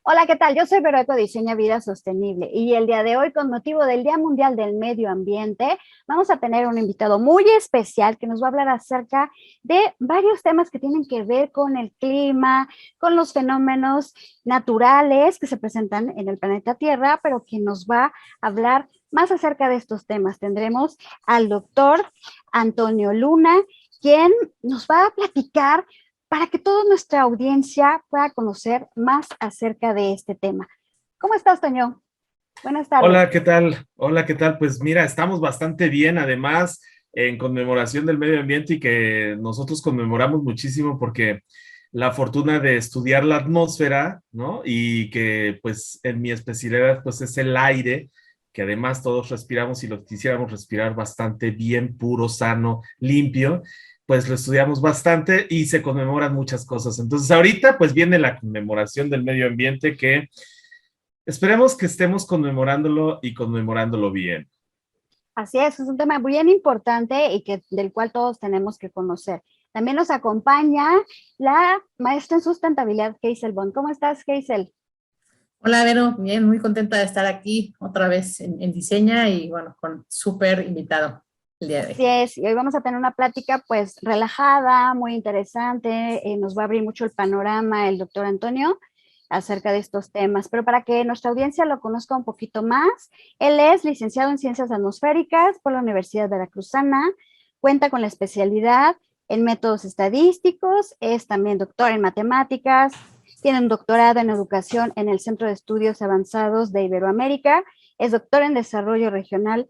Hola, ¿qué tal? Yo soy Vero Eco Diseña Vida Sostenible y el día de hoy, con motivo del Día Mundial del Medio Ambiente, vamos a tener un invitado muy especial que nos va a hablar acerca de varios temas que tienen que ver con el clima, con los fenómenos naturales que se presentan en el planeta Tierra, pero que nos va a hablar más acerca de estos temas. Tendremos al doctor Antonio Luna, quien nos va a platicar para que toda nuestra audiencia pueda conocer más acerca de este tema. ¿Cómo estás, Toño? Buenas tardes. Hola, ¿qué tal? Hola, ¿qué tal? Pues mira, estamos bastante bien, además, en conmemoración del medio ambiente y que nosotros conmemoramos muchísimo porque la fortuna de estudiar la atmósfera, ¿no? Y que pues en mi especialidad pues es el aire, que además todos respiramos y lo quisiéramos respirar bastante bien, puro, sano, limpio, pues lo estudiamos bastante y se conmemoran muchas cosas. Entonces ahorita pues viene la conmemoración del medio ambiente que esperemos que estemos conmemorándolo y conmemorándolo bien. Así es un tema bien importante y que, del cual todos tenemos que conocer. También nos acompaña la maestra en sustentabilidad, Hazel Bond. ¿Cómo estás, Hazel? Hola, Vero, bien, muy contenta de estar aquí otra vez en Diseña y bueno, con súper invitado el día de Así hoy. es, y hoy vamos a tener una plática pues relajada, muy interesante, nos va a abrir mucho el panorama el doctor Antonio acerca de estos temas, pero para que nuestra audiencia lo conozca un poquito más, él es licenciado en Ciencias Atmosféricas por la Universidad Veracruzana, cuenta con la especialidad en métodos estadísticos, es también doctor en matemáticas, tiene un doctorado en educación en el Centro de Estudios Avanzados de Iberoamérica, es doctor en desarrollo regional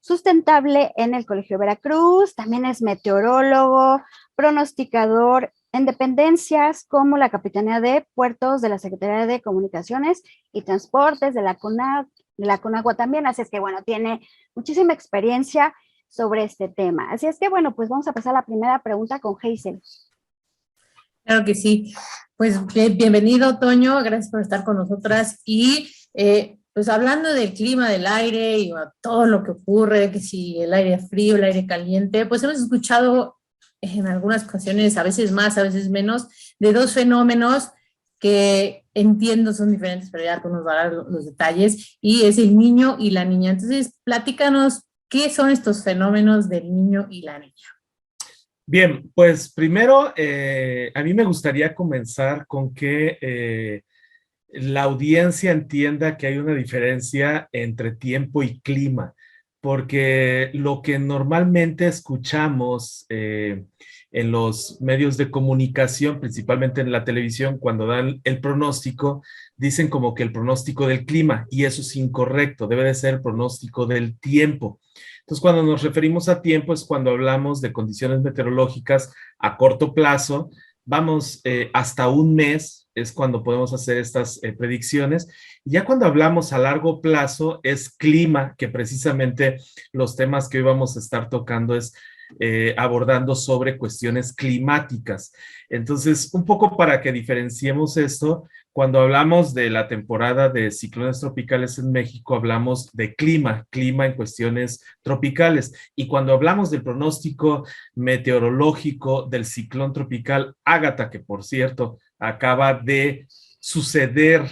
sustentable en el Colegio Veracruz, también es meteorólogo, pronosticador en dependencias como la Capitanía de Puertos de la Secretaría de Comunicaciones y Transportes de la CONAGUA también, así es que bueno, tiene muchísima experiencia sobre este tema. Así es que bueno, pues vamos a pasar a la primera pregunta con Hazel. Claro que sí. Pues bienvenido, Toño, gracias por estar con nosotras y pues hablando del clima, del aire y bueno, todo lo que ocurre, que si el aire frío, el aire caliente, pues hemos escuchado en algunas ocasiones, a veces más, a veces menos, de dos fenómenos que entiendo son diferentes, pero ya tú nos vas a dar los detalles, y es el niño y la niña. Entonces, platícanos qué son estos fenómenos del niño y la niña. Bien, pues primero, a mí me gustaría comenzar con que la audiencia entienda que hay una diferencia entre tiempo y clima, porque lo que normalmente escuchamos en los medios de comunicación, principalmente en la televisión, cuando dan el pronóstico, dicen como que el pronóstico del clima, y eso es incorrecto, debe de ser el pronóstico del tiempo. Entonces, cuando nos referimos a tiempo es cuando hablamos de condiciones meteorológicas a corto plazo, vamos hasta un mes, es cuando podemos hacer estas predicciones. Y ya cuando hablamos a largo plazo es clima, que precisamente los temas que hoy vamos a estar tocando es abordando sobre cuestiones climáticas. Entonces, un poco para que diferenciemos esto, cuando hablamos de la temporada de ciclones tropicales en México, hablamos de clima, clima en cuestiones tropicales. Y cuando hablamos del pronóstico meteorológico del ciclón tropical Ágata, que por cierto acaba de suceder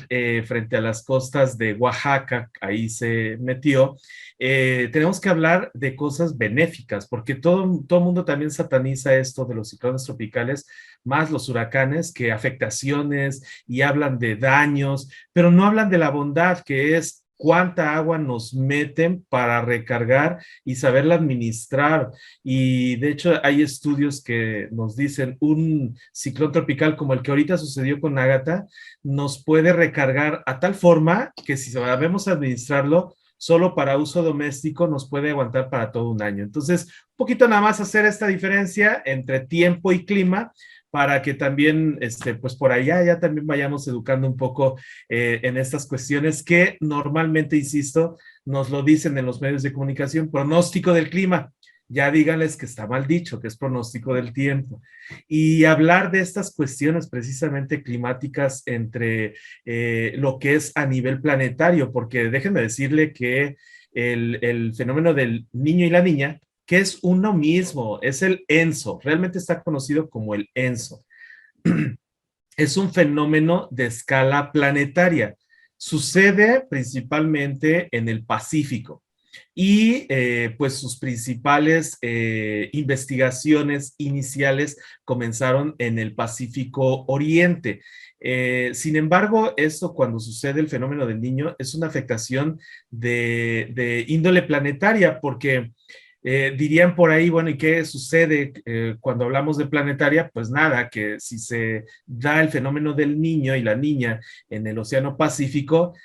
frente a las costas de Oaxaca, ahí se metió, tenemos que hablar de cosas benéficas, porque todo mundo también sataniza esto de los ciclones tropicales, más los huracanes, que afectaciones y hablan de daños, pero no hablan de la bondad, que es cuánta agua nos meten para recargar y saberla administrar. Y de hecho hay estudios que nos dicen un ciclón tropical como el que ahorita sucedió con Ágata nos puede recargar a tal forma que si sabemos administrarlo, solo para uso doméstico nos puede aguantar para todo un año. Entonces, un poquito nada más hacer esta diferencia entre tiempo y clima para que también, pues por allá ya también vayamos educando un poco en estas cuestiones que normalmente, insisto, nos lo dicen en los medios de comunicación, pronóstico del clima. Ya díganles que está mal dicho, que es pronóstico del tiempo. Y hablar de estas cuestiones precisamente climáticas entre lo que es a nivel planetario, porque déjenme decirle que el fenómeno del niño y la niña, que es uno mismo, es el ENSO, realmente está conocido como el ENSO. es un fenómeno de escala planetaria. Sucede principalmente en el Pacífico y pues sus principales investigaciones iniciales comenzaron en el Pacífico Oriente. Sin embargo, esto cuando sucede el fenómeno del Niño es una afectación de índole planetaria porque dirían por ahí, bueno, ¿y qué sucede cuando hablamos de planetaria? Pues nada, que si se da el fenómeno del niño y la niña en el Océano Pacífico,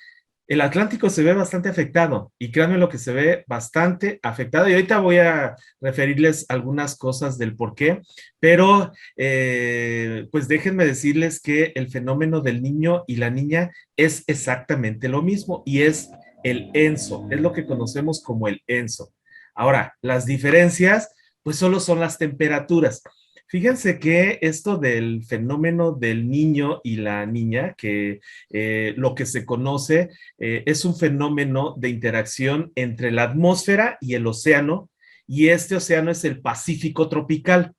el Atlántico se ve bastante afectado y créanme lo que se ve bastante afectado y ahorita voy a referirles algunas cosas del por qué, pero pues déjenme decirles que el fenómeno del niño y la niña es exactamente lo mismo y es el ENSO, es lo que conocemos como el ENSO. Ahora, las diferencias pues solo son las temperaturas. Fíjense que esto del fenómeno del niño y la niña, que lo que se conoce es un fenómeno de interacción entre la atmósfera y el océano, y este océano es el Pacífico tropical.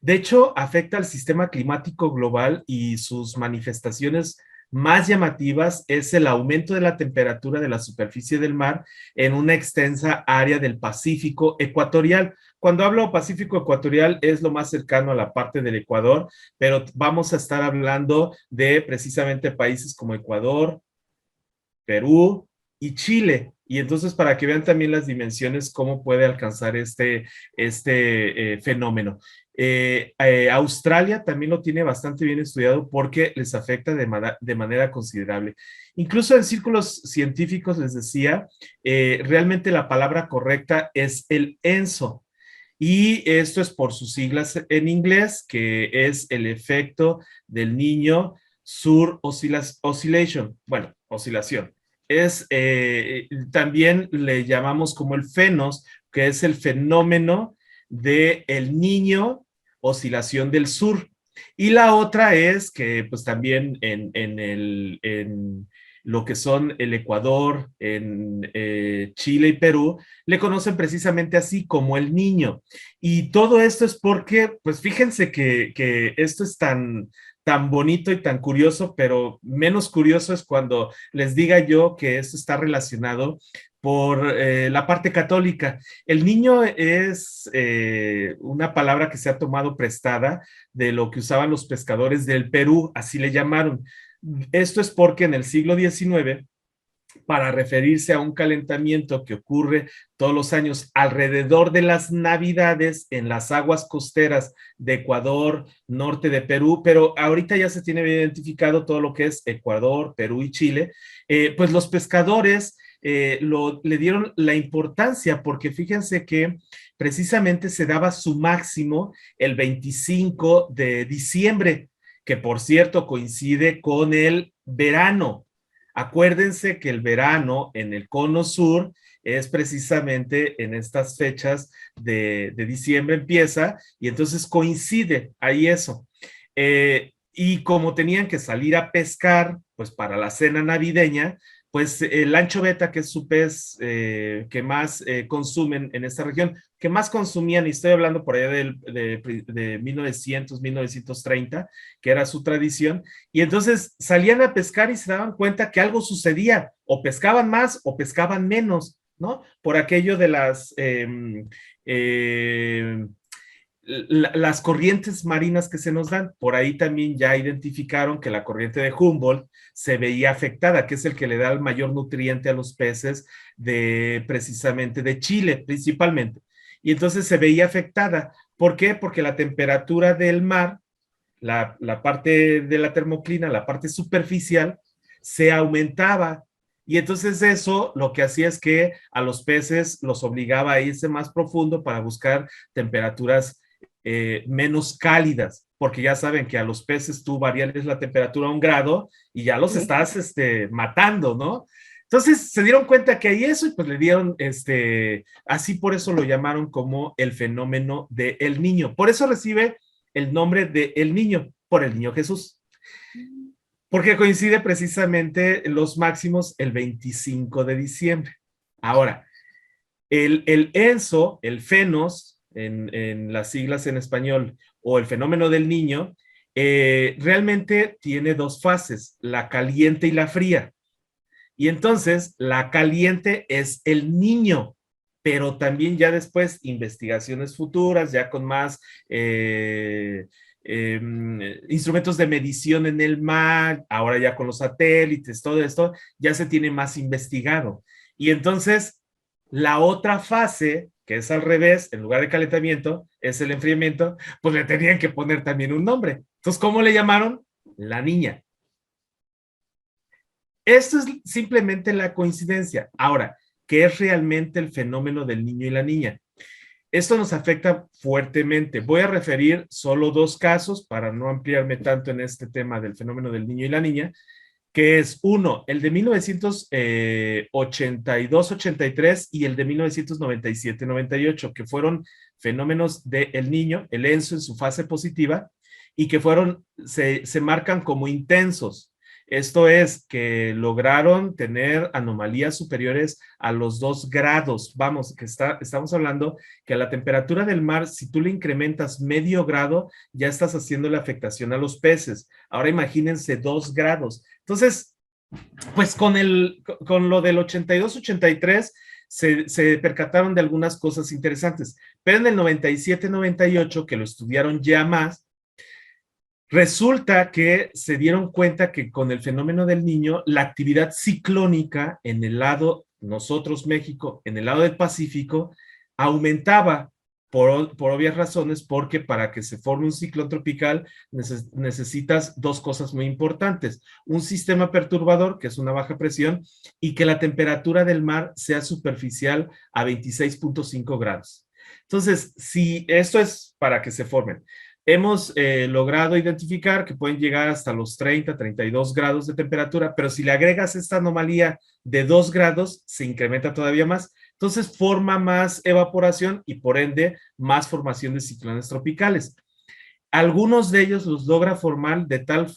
De hecho, afecta al sistema climático global y sus manifestaciones más llamativas es el aumento de la temperatura de la superficie del mar en una extensa área del Pacífico ecuatorial. Cuando hablo Pacífico ecuatorial es lo más cercano a la parte del Ecuador, pero vamos a estar hablando de precisamente países como Ecuador, Perú y Chile. Y entonces para que vean también las dimensiones, cómo puede alcanzar este fenómeno. Australia también lo tiene bastante bien estudiado porque les afecta de manera considerable. Incluso en círculos científicos les decía, realmente la palabra correcta es el ENSO. Y esto es por sus siglas en inglés, que es el efecto del niño sur oscillation. Bueno, oscilación. También le llamamos como el fenos, que es el fenómeno de el niño oscilación del sur. Y la otra es que pues también en lo que son el Ecuador, en Chile y Perú, le conocen precisamente así como el niño. Y todo esto es porque, pues fíjense que esto es tan bonito y tan curioso, pero menos curioso es cuando les diga yo que esto está relacionado por la parte católica. El niño es una palabra que se ha tomado prestada de lo que usaban los pescadores del Perú, así le llamaron. Esto es porque en el siglo XIX, para referirse a un calentamiento que ocurre todos los años alrededor de las Navidades en las aguas costeras de Ecuador, norte de Perú, pero ahorita ya se tiene bien identificado todo lo que es Ecuador, Perú y Chile, pues los pescadores le dieron la importancia porque fíjense que precisamente se daba su máximo el 25 de diciembre, que por cierto coincide con el verano. Acuérdense que el verano en el cono sur es precisamente en estas fechas de diciembre empieza y entonces coincide ahí eso. Y como tenían que salir a pescar, pues para la cena navideña, pues el anchoveta, que es su pez que más consumen en esta región, que más consumían, y estoy hablando por allá de 1900, 1930, que era su tradición, y entonces salían a pescar y se daban cuenta que algo sucedía, o pescaban más o pescaban menos, ¿no? Por aquello de las corrientes marinas que se nos dan. Por ahí también ya identificaron que la corriente de Humboldt se veía afectada, que es el que le da el mayor nutriente a los peces precisamente de Chile, principalmente. Y entonces se veía afectada. ¿Por qué? Porque la temperatura del mar, la parte de la termoclina, la parte superficial, se aumentaba. Y entonces eso lo que hacía es que a los peces los obligaba a irse más profundo para buscar temperaturas menos cálidas, porque ya saben que a los peces tú variarles la temperatura a 1 grado y ya los estás matando, ¿no? Entonces se dieron cuenta que hay eso y pues le dieron, así por eso lo llamaron como el fenómeno del niño. Por eso recibe el nombre de el niño, por el niño Jesús. Porque coincide precisamente los máximos el 25 de diciembre. Ahora, el ENSO, el FENOS, en las siglas en español, o el fenómeno del niño, realmente tiene dos fases, la caliente y la fría. Y entonces la caliente es el niño, pero también ya después investigaciones futuras, ya con más instrumentos de medición en el mar, ahora ya con los satélites, todo esto, ya se tiene más investigado. Y entonces la otra fase, que es al revés, en lugar de calentamiento, es el enfriamiento, pues le tenían que poner también un nombre. Entonces, ¿cómo le llamaron? La niña. Esto es simplemente la coincidencia. Ahora, ¿qué es realmente el fenómeno del niño y la niña? Esto nos afecta fuertemente. Voy a referir solo dos casos para no ampliarme tanto en este tema del fenómeno del niño y la niña, que es uno, el de 1982-83 y el de 1997-98, que fueron fenómenos del niño, el ENSO en su fase positiva, y que se marcan como intensos. Esto es que lograron tener anomalías superiores a los 2 grados. Vamos, que estamos hablando que a la temperatura del mar, si tú le incrementas medio grado, ya estás haciendo la afectación a los peces. Ahora imagínense 2 grados. Entonces, pues con lo del 82-83 se percataron de algunas cosas interesantes, pero en el 97-98, que lo estudiaron ya más, resulta que se dieron cuenta que con el fenómeno del niño, la actividad ciclónica en el lado, nosotros México, en el lado del Pacífico, aumentaba por obvias razones, porque para que se forme un ciclón tropical necesitas dos cosas muy importantes. Un sistema perturbador, que es una baja presión, y que la temperatura del mar sea superficial a 26.5 grados. Entonces, si esto es para que se formen, hemos logrado identificar que pueden llegar hasta los 30, 32 grados de temperatura, pero si le agregas esta anomalía de 2 grados, se incrementa todavía más. Entonces forma más evaporación y por ende más formación de ciclones tropicales. Algunos de ellos los logra formar de tal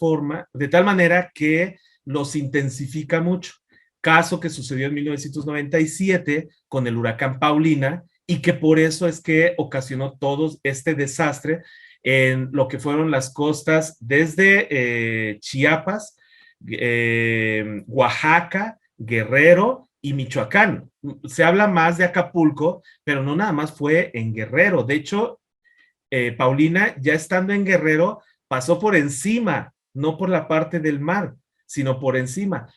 manera que los intensifica mucho. Caso que sucedió en 1997 con el huracán Paulina y que por eso es que ocasionó todo este desastre en lo que fueron las costas desde Chiapas, Oaxaca, Guerrero y Michoacán. Se habla más de Acapulco, pero no nada más fue en Guerrero. De hecho, Paulina, ya estando en Guerrero, pasó por encima, no por la parte del mar, sino por encima.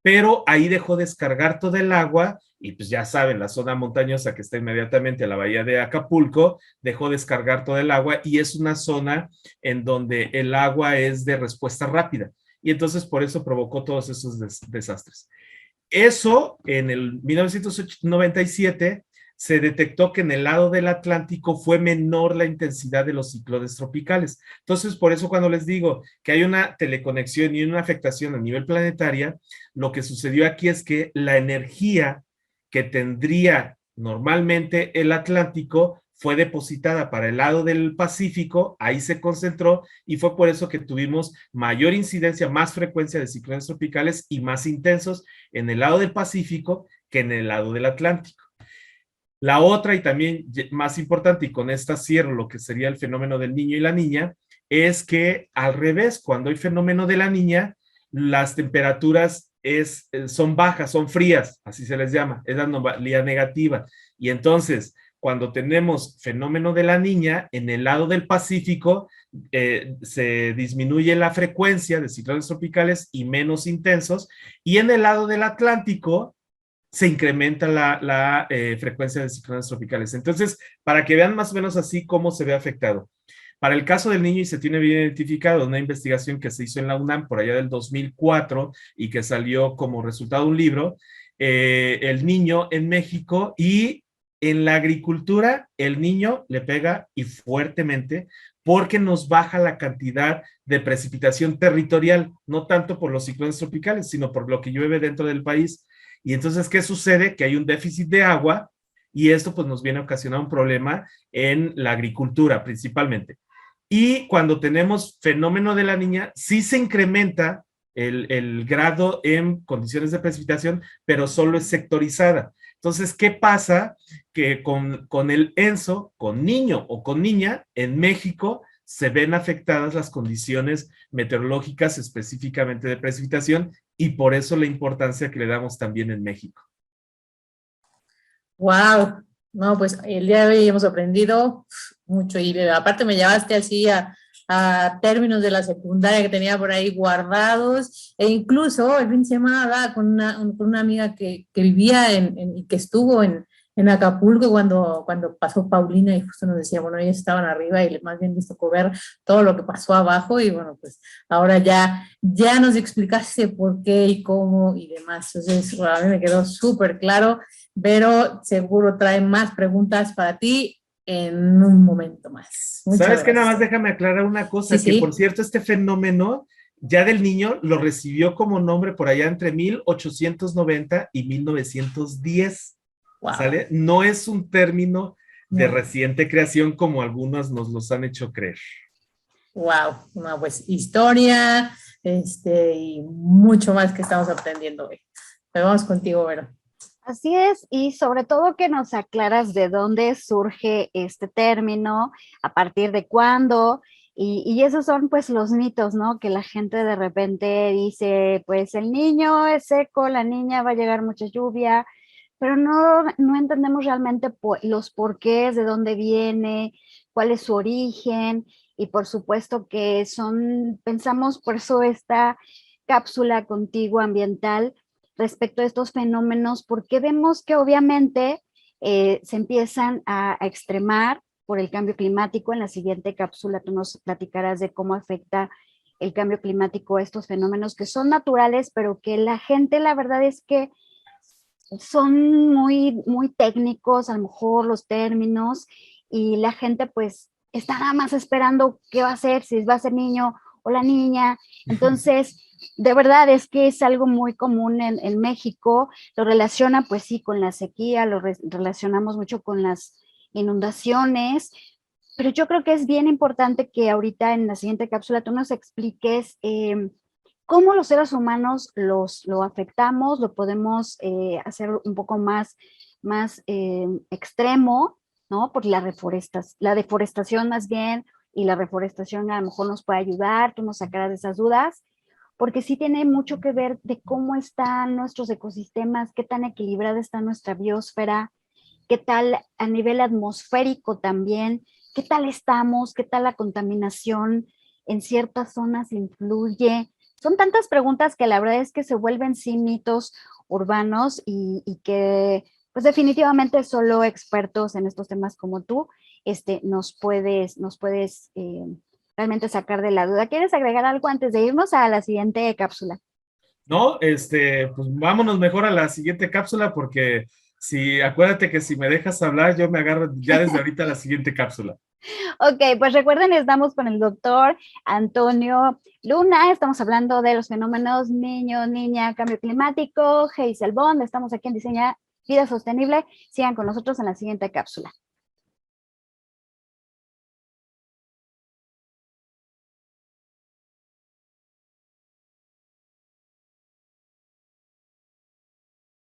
Pero ahí dejó descargar todo el agua y pues ya saben, la zona montañosa que está inmediatamente a la bahía de Acapulco, dejó descargar todo el agua y es una zona en donde el agua es de respuesta rápida. Y entonces por eso provocó todos esos desastres. Eso en el 1997 se detectó que en el lado del Atlántico fue menor la intensidad de los ciclones tropicales. Entonces, por eso cuando les digo que hay una teleconexión y una afectación a nivel planetaria, lo que sucedió aquí es que la energía que tendría normalmente el Atlántico fue depositada para el lado del Pacífico, ahí se concentró y fue por eso que tuvimos mayor incidencia, más frecuencia de ciclones tropicales y más intensos en el lado del Pacífico que en el lado del Atlántico. La otra y también más importante, y con esta cierro lo que sería el fenómeno del niño y la niña, es que al revés, cuando hay fenómeno de la niña, las temperaturas son bajas, son frías, así se les llama, es la anomalía negativa. Y entonces, cuando tenemos fenómeno de la niña, en el lado del Pacífico se disminuye la frecuencia de ciclones tropicales y menos intensos, y en el lado del Atlántico se incrementa la frecuencia de ciclones tropicales. Entonces, para que vean más o menos así cómo se ve afectado. Para el caso del niño, y se tiene bien identificado una investigación que se hizo en la UNAM por allá del 2004 y que salió como resultado de un libro, el niño en México, y en la agricultura el niño le pega y fuertemente porque nos baja la cantidad de precipitación territorial, no tanto por los ciclones tropicales, sino por lo que llueve dentro del país. Y entonces, ¿qué sucede? Que hay un déficit de agua y esto pues nos viene a ocasionar un problema en la agricultura principalmente. Y cuando tenemos fenómeno de la niña, sí se incrementa el grado en condiciones de precipitación, pero solo es sectorizada. Entonces, ¿qué pasa? Que con el ENSO, con niño o con niña, en México se ven afectadas las condiciones meteorológicas, específicamente de precipitación, y por eso la importancia que le damos también en México. Wow, no, pues el día de hoy hemos aprendido mucho y aparte me llevaste así a términos de la secundaria que tenía por ahí guardados, e incluso el fin de semana hablaba con una amiga que vivía y que estuvo en Acapulco cuando pasó Paulina, y justo nos decía, bueno, ellos estaban arriba y más bien les tocó ver todo lo que pasó abajo, y bueno, pues ahora ya nos explicaste por qué y cómo y demás. Entonces, bueno, a mí me quedó súper claro, pero seguro trae más preguntas para ti en un momento más. Muchas ¿Sabes qué? gracias. Nada más déjame aclarar una cosa, Sí, que sí. por cierto este fenómeno ya del Niño lo recibió como nombre por allá entre 1890 y 1910. Wow. ¿Sale? No es un término de No. reciente creación como algunos nos los han hecho creer. Wow, no, pues historia, y mucho más que estamos aprendiendo hoy. Pero vamos contigo, Vero. Así es, y sobre todo que nos aclaras de dónde surge este término, a partir de cuándo, y esos son pues los mitos, ¿no? Que la gente de repente dice, pues el niño es seco, la niña va a llegar mucha lluvia, pero no entendemos realmente los porqués, de dónde viene, cuál es su origen, y por supuesto que pensamos por eso esta cápsula contigo ambiental respecto a estos fenómenos, porque vemos que obviamente se empiezan a extremar por el cambio climático. En la siguiente cápsula tú nos platicarás de cómo afecta el cambio climático a estos fenómenos que son naturales, pero que la gente, la verdad es que son muy, muy técnicos, a lo mejor los términos, y la gente pues está nada más esperando qué va a hacer, si va a ser niño o la niña. Entonces, de verdad es que es algo muy común en México, lo relaciona pues sí con la sequía, relacionamos mucho con las inundaciones, pero yo creo que es bien importante que ahorita en la siguiente cápsula tú nos expliques cómo los seres humanos lo afectamos, lo podemos hacer un poco más extremo, ¿no? Porque la deforestación más bien, y la reforestación a lo mejor nos puede ayudar, tú nos sacarás de esas dudas, porque sí tiene mucho que ver de cómo están nuestros ecosistemas, qué tan equilibrada está nuestra biosfera, qué tal a nivel atmosférico también, qué tal estamos, qué tal la contaminación en ciertas zonas influye. Son tantas preguntas que la verdad es que se vuelven sí mitos urbanos y que pues definitivamente solo expertos en estos temas como tú nos puedes realmente sacar de la duda. ¿Quieres agregar algo antes de irnos a la siguiente cápsula? No, pues vámonos mejor a la siguiente cápsula porque acuérdate que si me dejas hablar, yo me agarro ya desde ahorita a la siguiente cápsula. Ok, pues recuerden, estamos con el doctor Antonio Luna, estamos hablando de los fenómenos niño, niña, cambio climático, Hazel Bond, estamos aquí en Diseña Vida Sostenible. Sigan con nosotros en la siguiente cápsula.